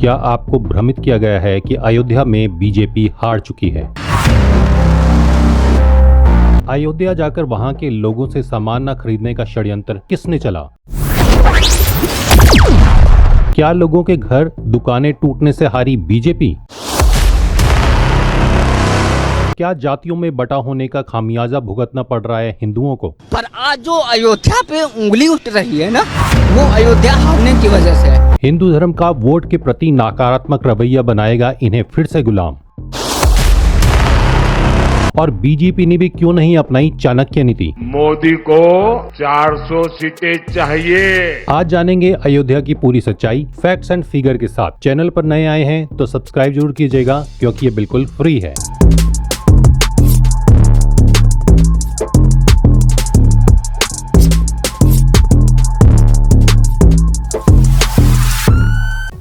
क्या आपको भ्रमित किया गया है कि अयोध्या में बीजेपी हार चुकी है? अयोध्या जाकर वहां के लोगों से सामान न खरीदने का षड्यंत्र किसने चला? क्या लोगों के घर दुकानें टूटने से हारी बीजेपी? क्या जातियों में बटा होने का खामियाजा भुगतना पड़ रहा है हिंदुओं को? पर आज जो अयोध्या पे उंगली उठ रही है ना, वो अयोध्या हारने की वजह से है। हिंदू धर्म का वोट के प्रति नकारात्मक रवैया बनाएगा इन्हें फिर से गुलाम। और बीजेपी ने भी क्यों नहीं अपनाई चाणक्य नीति? मोदी को 400 सीटें चाहिए। आज जानेंगे अयोध्या की पूरी सच्चाई फैक्ट्स एंड फिगर के साथ। चैनल पर नए आए हैं तो सब्सक्राइब जरूर कीजिएगा क्योंकि ये बिल्कुल फ्री है।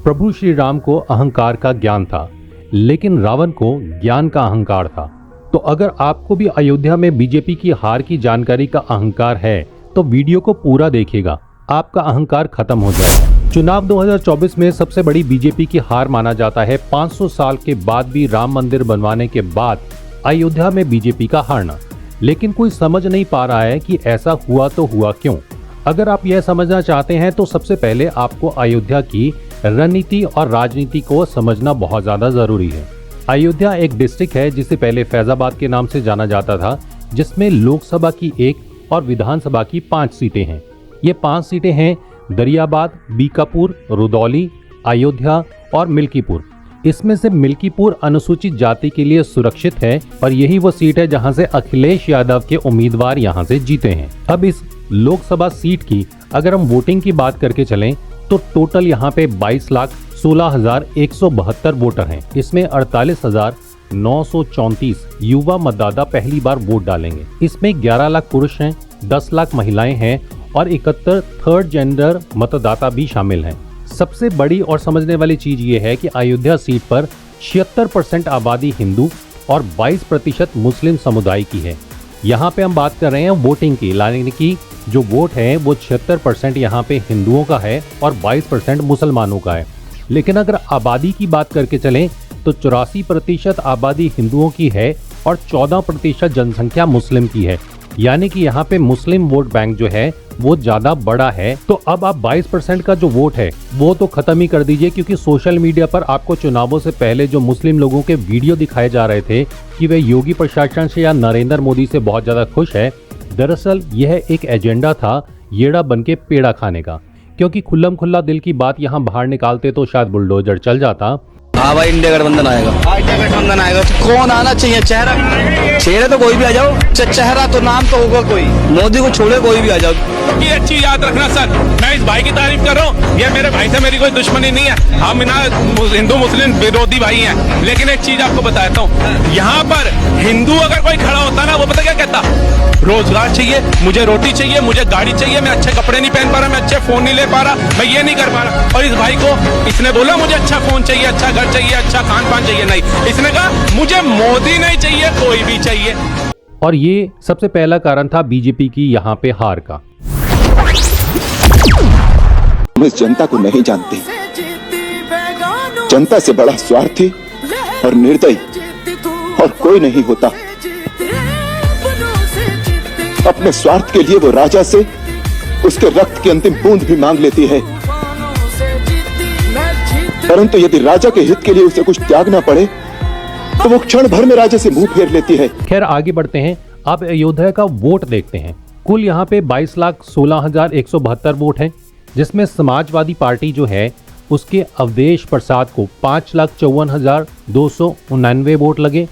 प्रभु श्री राम को अहंकार का ज्ञान था, लेकिन रावण को ज्ञान का अहंकार था। तो अगर आपको भी अयोध्या में बीजेपी की हार की जानकारी का अहंकार है तो वीडियो को पूरा देखिएगा, आपका अहंकार खत्म हो जाएगा। चुनाव 2024 में सबसे बड़ी बीजेपी की हार माना जाता है 500 साल के बाद भी राम मंदिर बनवाने के बाद अयोध्या में बीजेपी का हारना। लेकिन कोई समझ नहीं पा रहा है कि ऐसा हुआ तो हुआ क्यों। अगर आप यह समझना चाहते हैं तो सबसे पहले आपको अयोध्या की रणनीति और राजनीति को समझना बहुत ज्यादा जरूरी है। अयोध्या एक डिस्ट्रिक्ट है जिसे पहले फैजाबाद के नाम से जाना जाता था, जिसमें लोकसभा की 1 और विधानसभा की 5 सीटें हैं। ये 5 सीटें हैं दरियाबाद, बीकापुर, रुदौली, अयोध्या और मिल्कीपुर। इसमें से मिल्कीपुर अनुसूचित जाति के लिए सुरक्षित है और यही वो सीट है जहां से अखिलेश यादव के उम्मीदवार यहां से जीते हैं। अब इस लोकसभा सीट की अगर हम वोटिंग की बात करके चलें तो टोटल यहाँ पे 22,16,172 वोटर हैं। इसमें 48,934 युवा मतदाता पहली बार वोट डालेंगे। इसमें 11 लाख पुरुष हैं, 10 लाख महिलाएं हैं और 71 थर्ड जेंडर मतदाता भी शामिल हैं। सबसे बड़ी और समझने वाली चीज ये है कि अयोध्या सीट पर 76% आबादी हिंदू और 22% मुस्लिम समुदाय की है। यहाँ पे हम बात कर रहे हैं वोटिंग की, यानी कि जो वोट है वो 76% यहाँ पे हिंदुओं का है और 22% मुसलमानों का है। लेकिन अगर आबादी की बात करके चलें तो 84% आबादी हिंदुओं की है और 14% जनसंख्या मुस्लिम की है। यानी कि यहाँ पे मुस्लिम वोट बैंक जो है वो ज्यादा बड़ा है। तो अब आप 22% का जो वोट है वो तो खत्म ही कर दीजिए, क्योंकि सोशल मीडिया पर आपको चुनावों से पहले जो मुस्लिम लोगों के वीडियो दिखाए जा रहे थे कि वे योगी प्रशासन से या नरेंद्र मोदी से बहुत ज्यादा खुश है, दरअसल यह एक एजेंडा था येड़ा बन के पेड़ा खाने का। क्योंकि खुल्लम खुल्ला दिल की बात यहाँ बाहर निकालते तो शायद बुलडोजर चल जाता। हाँ भाई, इंडिया गठबंधन आएगा। इंडिया गठबंधन आएगा। कौन आना चाहिए? चेहरा तो कोई भी आ जाओ, चेहरा तो नाम तो होगा कोई। मोदी को छोड़े कोई भी आ जाओ। ये अच्छी याद रखना सर, मैं इस भाई की तारीफ कर रहा हूँ। ये मेरे भाई से मेरी कोई दुश्मनी नहीं है, हम ना हिंदू मुस्लिम विरोधी भाई हैं। लेकिन एक चीज आपको बताता हूँ, यहाँ पर हिंदू अगर कोई खड़ा होता ना, वो पता क्या कहता? रोजगार चाहिए, मुझे रोटी चाहिए, मुझे गाड़ी चाहिए, मैं अच्छे कपड़े नहीं पहन पा रहा, मैं अच्छे फोन नहीं ले पा रहा, मैं ये नहीं कर पा रहा। और इस भाई को इसने बोला मुझे अच्छा फोन चाहिए, अच्छा घर चाहिए, अच्छा खान पान चाहिए, नहीं, इसने कहा मुझे मोदी नहीं चाहिए, कोई भी चाहिए। और ये सबसे पहला कारण था बीजेपी की यहाँ पे हार का। हम इस जनता को नहीं जानते। जनता से बड़ा स्वार्थी और निर्दयी और कोई नहीं होता। अपने स्वार्थ के लिए वो राजा से उसके रक्त की अंतिम बूंद भी मांग लेती है, परंतु यदि राजा के हित के लिए उसे कुछ त्यागना पड़े तो वो क्षण भर में राजा से मुंह फेर लेती है। खैर आगे बढ़ते हैं, अब अयोध्या का वोट देखते हैं। कुल यहाँ पे 22,16,172 वोट हैं, जिसमें समाजवादी पार्टी जो है उसके अवधेश प्रसाद को 5,54,299 वोट लगे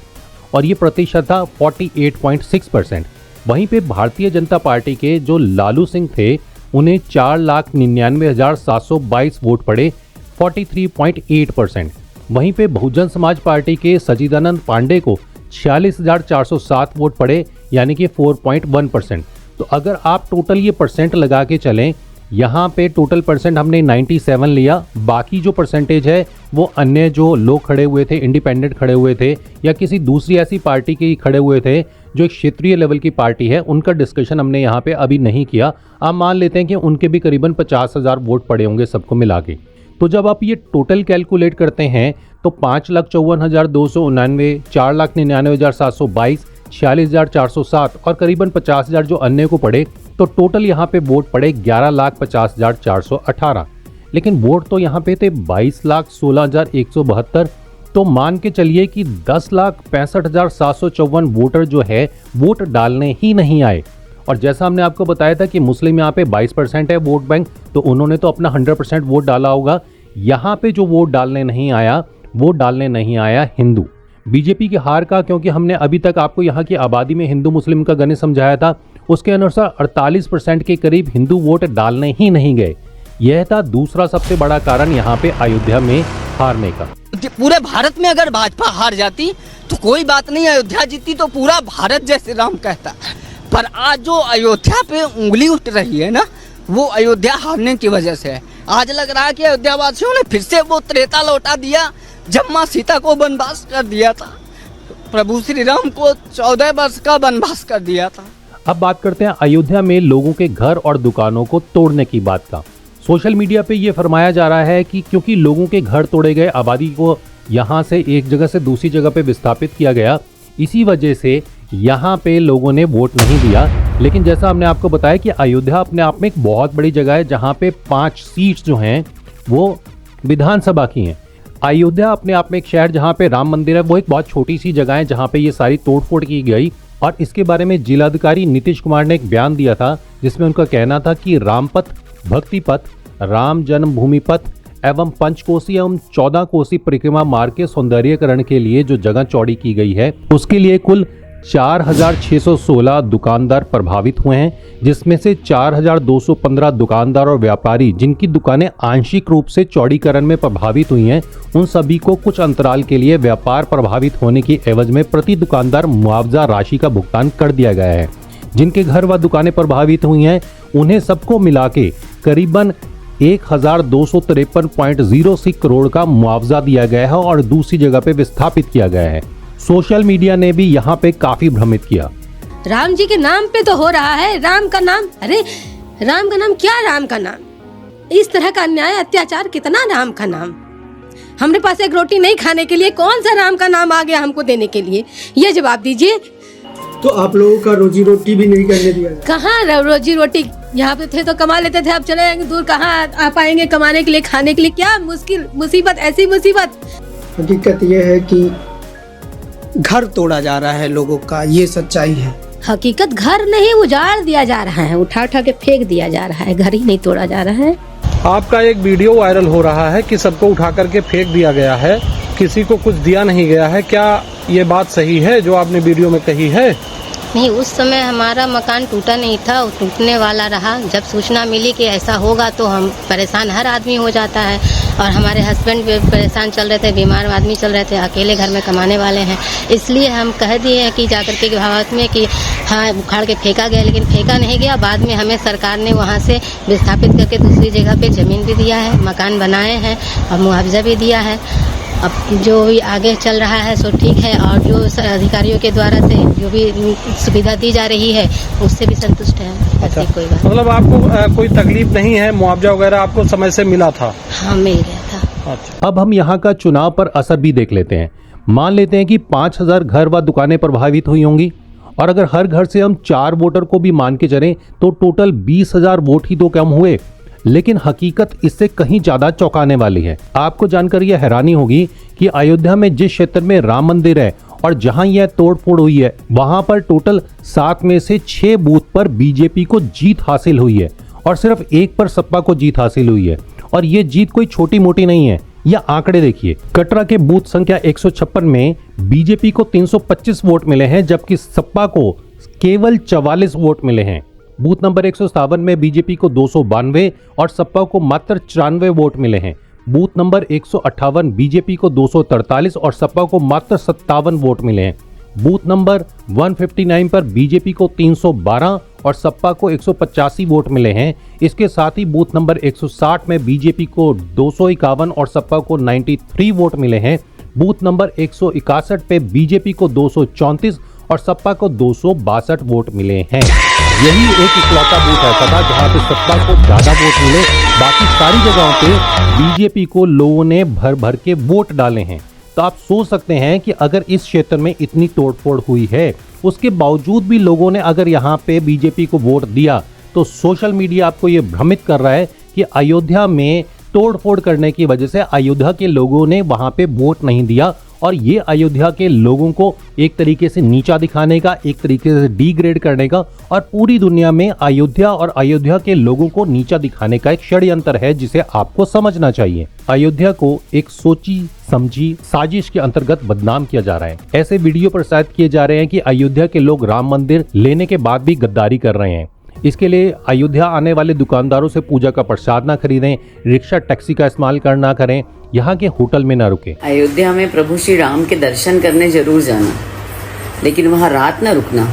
और ये प्रतिशत था 48.6%। वहीं पे भारतीय जनता पार्टी के जो लालू सिंह थे उन्हें 4,99,722 वोट पड़े, 43.8%। वहीं पे बहुजन समाज पार्टी के सचिदानंद पांडे को 46,407 वोट पड़े, यानी कि 4.1%। तो अगर आप टोटल ये परसेंट लगा के चलें, यहाँ पे टोटल परसेंट हमने 97 लिया, बाकी जो परसेंटेज है वो अन्य जो लोग खड़े हुए थे, इंडिपेंडेंट खड़े हुए थे या किसी दूसरी ऐसी पार्टी के खड़े हुए थे जो एक क्षेत्रीय लेवल की पार्टी है, उनका डिस्कशन हमने यहाँ पे अभी नहीं किया। आप मान लेते हैं कि उनके भी करीबन 50,000 वोट पड़े होंगे सबको मिला के। तो जब आप ये टोटल कैलकुलेट करते हैं तो 5,54,299, 4,99,722, 46,407 और करीबन 50,000 जो अन्य को पड़े, तो टोटल यहाँ पे वोट पड़े 11,50,418। लेकिन वोट तो यहाँ पे थे 22,16,172। तो मान के चलिए कि 10,65,754 वोटर जो है वोट डालने ही नहीं आए। और जैसा हमने आपको बताया था कि मुस्लिम यहाँ पे 22% है वोट बैंक, तो उन्होंने तो अपना 100% वोट डाला होगा। यहाँ पे जो वोट डालने नहीं आया, वो डालने नहीं आया हिंदू। बीजेपी की हार का, क्योंकि हमने अभी तक आपको यहाँ की आबादी में हिंदू मुस्लिम का गणित समझाया था, उसके अनुसार 48% के करीब हिंदू वोट डालने ही नहीं गए। यह था दूसरा सबसे बड़ा कारण यहाँ पे अयोध्या में हारने का। पूरे भारत में अगर भाजपा हार जाती तो कोई बात नहीं, अयोध्या जीती तो पूरा भारत जय श्री राम कहता। पर आज जो अयोध्या पे उंगली उठ रही है ना, वो अयोध्या हारने की वजह से है। आज लग रहा है कि अयोध्या वासियों ने फिर से वो त्रेता लौटा दिया जब माँ सीता को वनवास कर दिया था, प्रभु श्री राम को 14 वर्ष का वनवास कर दिया था। अब बात करते हैं अयोध्या में लोगों के घर और दुकानों को तोड़ने की बात का। सोशल मीडिया पे ये फरमाया जा रहा है कि क्योंकि लोगों के घर तोड़े गए, आबादी को यहाँ से एक जगह से दूसरी जगह पे विस्थापित किया गया, इसी वजह से यहाँ पे लोगों ने वोट नहीं दिया। लेकिन जैसा हमने आपको बताया कि अयोध्या अपने आप में एक बहुत बड़ी जगह है, जहाँ पे 5 सीट्स जो हैं वो विधानसभा की हैं। अयोध्या अपने आप में एक शहर जहाँ पे राम मंदिर है, वो एक बहुत छोटी सी जगह है जहाँ पे ये सारी तोड़फोड़ की गई। और इसके बारे में जिलाधिकारी नीतीश कुमार ने एक बयान दिया था, जिसमें उनका कहना था कि रामपथ, भक्ति पथ, राम जन्मभूमि पथ एवं पंचकोसी एवं 14 कोसी परिक्रमा मार्ग के सौंदर्यीकरण के लिए जो जगह चौड़ी की गई है, उसके लिए कुल 4,616 दुकानदार प्रभावित हुए हैं, जिसमें से 4,215 दुकानदार और व्यापारी जिनकी दुकानें आंशिक रूप से चौड़ीकरण में प्रभावित हुई हैं, उन सभी को कुछ अंतराल के लिए व्यापार प्रभावित होने की एवज में प्रति दुकानदार मुआवजा राशि का भुगतान कर दिया गया है। जिनके घर व दुकानें प्रभावित हुई हैं, उन्हें सबको मिला के करीबन 1,253.06 करोड़ का मुआवजा दिया गया है और दूसरी जगह पे विस्थापित किया गया है। सोशल मीडिया ने भी यहाँ पे काफी भ्रमित किया। राम जी के नाम पे तो हो रहा है, राम का नाम, अरे राम का नाम क्या, राम का नाम, इस तरह का अन्याय अत्याचार कितना, राम का नाम। हमारे पास एक रोटी नहीं खाने के लिए कौन सा राम का नाम आ गया हमको देने के लिए, ये जवाब दीजिए। तो आप लोगों का रोजी रोटी भी नहीं करने दिया? कहाँ रोजी रोटी, यहाँ पे थे तो कमा लेते थे, अब चले जाएंगे दूर, कहाँ आ पाएंगे कमाने के लिए, खाने के लिए, क्या मुश्किल मुसीबत, ऐसी मुसीबत। हकीकत ये है कि घर तोड़ा जा रहा है लोगों का, ये सच्चाई है। हकीकत घर नहीं उजाड़ दिया जा रहा है, उठा उठा के फेंक दिया जा रहा है, घर ही नहीं तोड़ा जा रहा है। आपका एक वीडियो वायरल हो रहा है कि सबको उठा करके फेंक दिया गया है, किसी को कुछ दिया नहीं गया है, क्या ये बात सही है जो आपने वीडियो में कही है? नहीं, उस समय हमारा मकान टूटा नहीं था, वो टूटने वाला रहा। जब सूचना मिली कि ऐसा होगा तो हम परेशान, हर आदमी हो जाता है। और हमारे हस्बैंड भी परेशान चल रहे थे, बीमार आदमी चल रहे थे, अकेले घर में कमाने वाले हैं, इसलिए हम कह दिए हैं कि जाकर के भारत में कि हाँ उखाड़ के फेंका गया, लेकिन फेंका नहीं गया। बाद में हमें सरकार ने वहाँ से विस्थापित करके दूसरी जगह पे ज़मीन भी दिया है, मकान बनाए हैं और मुआवजा भी दिया है। अब जो भी आगे चल रहा है सो ठीक है, और जो अधिकारियों के द्वारा से जो भी सुविधा दी जा रही है उससे भी संतुष्ट है। अच्छा, कोई बात मतलब आपको कोई तकलीफ नहीं है, मुआवजा वगैरह आपको समय से मिला था? हाँ, मिल गया था। अच्छा, अब हम यहाँ का चुनाव पर असर भी देख लेते हैं। मान लेते हैं कि 5,000 घर व दुकानें प्रभावित हुई होंगी, और अगर हर घर से हम 4 वोटर को भी मान के चलें तो टोटल 20,000 वोट ही तो कम हुए। लेकिन हकीकत इससे कहीं ज्यादा चौंकाने वाली है। आपको जानकर यह हैरानी होगी कि अयोध्या में जिस क्षेत्र में राम मंदिर है और जहां यह तोड़फोड़ हुई है, वहां पर टोटल 7 में से 6 बूथ पर बीजेपी को जीत हासिल हुई है और सिर्फ 1 पर सपा को जीत हासिल हुई है। और ये जीत कोई छोटी मोटी नहीं है। यह आंकड़े देखिए, कटरा के बूथ संख्या 156 में बीजेपी को 325 वोट मिले हैं, जबकि सपा को केवल 44 वोट मिले हैं। बूथ नंबर 157 में बीजेपी को 292 और सपा को मात्र 94 वोट मिले हैं। बूथ नंबर 158 बीजेपी को 243 और सपा को मात्र 57 वोट मिले हैं। बूथ नंबर 159 पर बीजेपी को 312 और सपा को 185 वोट मिले हैं। इसके साथ ही बूथ नंबर 160 में बीजेपी को 251 और सपा को 93 वोट मिले हैं। बूथ नंबर 161 पे बीजेपी को 234 और सपा को 262 वोट मिले हैं। यही एक इकलौता बूथ ऐसा था जहां पे सत्ता को ज्यादा वोट मिले, बाकी सारी जगहों पे बीजेपी को लोगों ने भर भर के वोट डाले हैं। तो आप सोच सकते हैं कि अगर इस क्षेत्र में इतनी तोड़फोड़ हुई है, उसके बावजूद भी लोगों ने अगर यहाँ पे बीजेपी को वोट दिया, तो सोशल मीडिया आपको ये भ्रमित कर रहा है कि अयोध्या में तोड़फोड़ करने की वजह से अयोध्या के लोगों ने वहां पे वोट नहीं दिया, और ये अयोध्या के लोगों को एक तरीके से नीचा दिखाने का, एक तरीके से डिग्रेड करने का, और पूरी दुनिया में अयोध्या और अयोध्या के लोगों को नीचा दिखाने का एक षड्यंत्र है जिसे आपको समझना चाहिए। अयोध्या को एक सोची समझी साजिश के अंतर्गत बदनाम किया जा रहा है। ऐसे वीडियो प्रसारित किए जा रहे हैं कि अयोध्या के लोग राम मंदिर लेने के बाद भी गद्दारी कर रहे हैं। इसके लिए अयोध्या आने वाले दुकानदारों से पूजा का प्रसाद ना खरीदें, रिक्शा टैक्सी का इस्तेमाल करना करें, यहाँ के होटल में ना रुके। अयोध्या में प्रभु श्री राम के दर्शन करने जरूर जाना, लेकिन वहाँ रात न रुकना।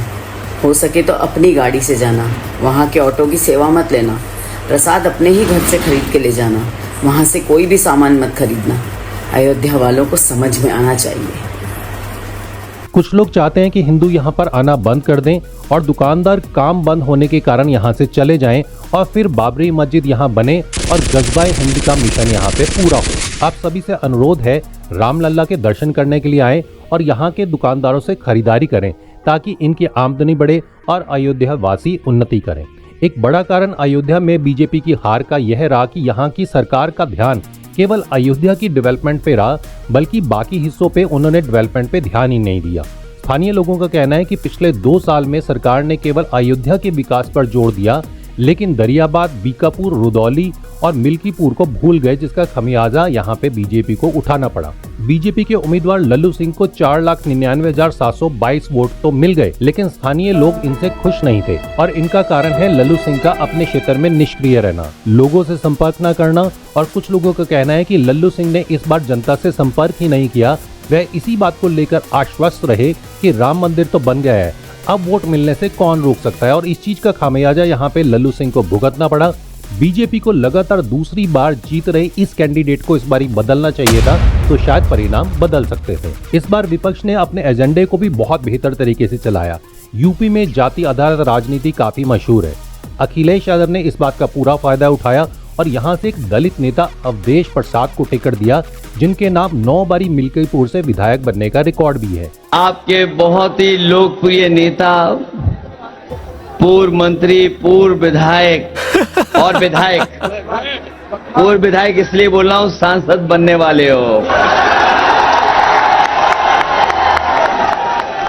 हो सके तो अपनी गाड़ी से जाना, वहाँ के ऑटो की सेवा मत लेना। प्रसाद अपने ही घर से खरीद के ले जाना, वहाँ से कोई भी सामान मत खरीदना। अयोध्या वालों को समझ में आना चाहिए। कुछ लोग चाहते हैं कि हिंदू यहाँ पर आना बंद कर दें और दुकानदार काम बंद होने के कारण यहाँ से चले जाएं, और फिर बाबरी मस्जिद यहाँ बने और जज्बाए हिंद का मिशन यहाँ पे पूरा हो। आप सभी से अनुरोध है, रामलला के दर्शन करने के लिए आए और यहाँ के दुकानदारों से खरीदारी करें ताकि इनकी आमदनी बढ़े और अयोध्या वासी उन्नति करें। एक बड़ा कारण अयोध्या में बीजेपी की हार का यह रहा कि यहाँ की सरकार का ध्यान केवल अयोध्या की डेवलपमेंट पे रहा, बल्कि बाकी हिस्सों पे उन्होंने डेवलपमेंट पे ध्यान ही नहीं दिया। स्थानीय लोगों का कहना है कि पिछले 2 साल में सरकार ने केवल अयोध्या के विकास पर जोर दिया, लेकिन दरियाबाद, बीकापुर, रुदौली और मिल्कीपुर को भूल गए, जिसका खमियाजा यहाँ पे बीजेपी को उठाना पड़ा। बीजेपी के उम्मीदवार लल्लू सिंह को 4,99,722 वोट तो मिल गए, लेकिन स्थानीय लोग इनसे खुश नहीं थे, और इनका कारण है लल्लू सिंह का अपने क्षेत्र में निष्क्रिय रहना, लोगों से संपर्क न करना। और कुछ लोगों का कहना है कि लल्लू सिंह ने इस बार जनता से संपर्क ही नहीं किया। वह इसी बात को लेकर आश्वस्त रहे कि राम मंदिर तो बन गया है, अब वोट मिलने से कौन रोक सकता है, और इस चीज का खामियाजा यहाँ पे लल्लू सिंह को भुगतना पड़ा। बीजेपी को लगातार दूसरी बार जीत रहे इस कैंडिडेट को इस बार बदलना चाहिए था, तो शायद परिणाम बदल सकते थे। इस बार विपक्ष ने अपने एजेंडे को भी बहुत बेहतर तरीके से चलाया। यूपी में जाति आधारित राजनीति काफी मशहूर है। अखिलेश यादव ने इस बात का पूरा फायदा उठाया और यहाँ से एक दलित नेता अवधेश प्रसाद को टिकट दिया, जिनके नाम 9 बारी मिल्कीपुर से विधायक बनने का रिकॉर्ड भी है। आपके बहुत ही लोकप्रिय नेता, पूर्व मंत्री, पूर्व विधायक और पूर्व विधायक इसलिए बोल रहा हूं, सांसद बनने वाले हो।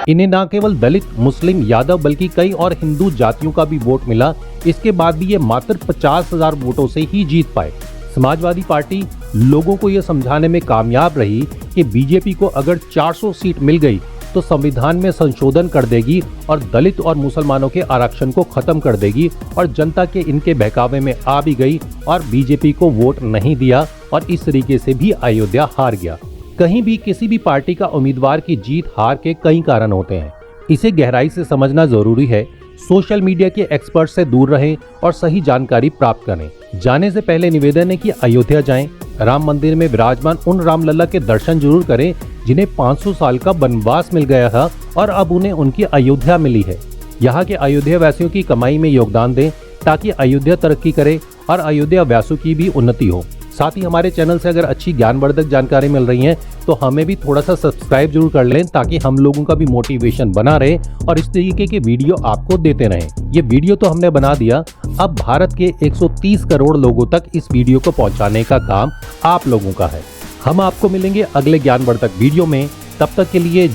इन्हें न केवल दलित, मुस्लिम, यादव बल्कि कई और हिंदू जातियों का भी वोट मिला। इसके बाद भी ये मात्र 50,000 वोटों से ही जीत पाए। समाजवादी पार्टी लोगों को ये समझाने में कामयाब रही कि बीजेपी को अगर 400 सीट मिल गई तो संविधान में संशोधन कर देगी और दलित और मुसलमानों के आरक्षण को खत्म कर देगी, और जनता के इनके बहकावे में आ भी गई और बीजेपी को वोट नहीं दिया, और इस तरीके से भी अयोध्या हार गया। कहीं भी किसी भी पार्टी का उम्मीदवार की जीत हार के कई कारण होते हैं, इसे गहराई से समझना जरूरी है। सोशल मीडिया के एक्सपर्ट से दूर रहें और सही जानकारी प्राप्त करें। जाने से पहले निवेदन है कि अयोध्या जाएं, राम मंदिर में विराजमान उन रामलला के दर्शन जरूर करें जिन्हें 500 साल का वनवास मिल गया था और अब उन्हें उनकी अयोध्या मिली है। यहाँ के अयोध्या वासियों की कमाई में योगदान दें ताकि अयोध्या तरक्की करे और अयोध्या वासियों की भी उन्नति हो। साथ ही हमारे चैनल से अगर अच्छी ज्ञानवर्धक जानकारी मिल रही है तो हमें भी थोड़ा सा सब्सक्राइब जरूर कर लें ताकि हम लोगों का भी मोटिवेशन बना रहे और इस तरीके के वीडियो आपको देते रहें। ये वीडियो तो हमने बना दिया, अब भारत के 130 करोड़ लोगों तक इस वीडियो को पहुंचाने का काम आप लोगों का है। हम आपको मिलेंगे अगले ज्ञानवर्धक वीडियो में, तब तक के लिए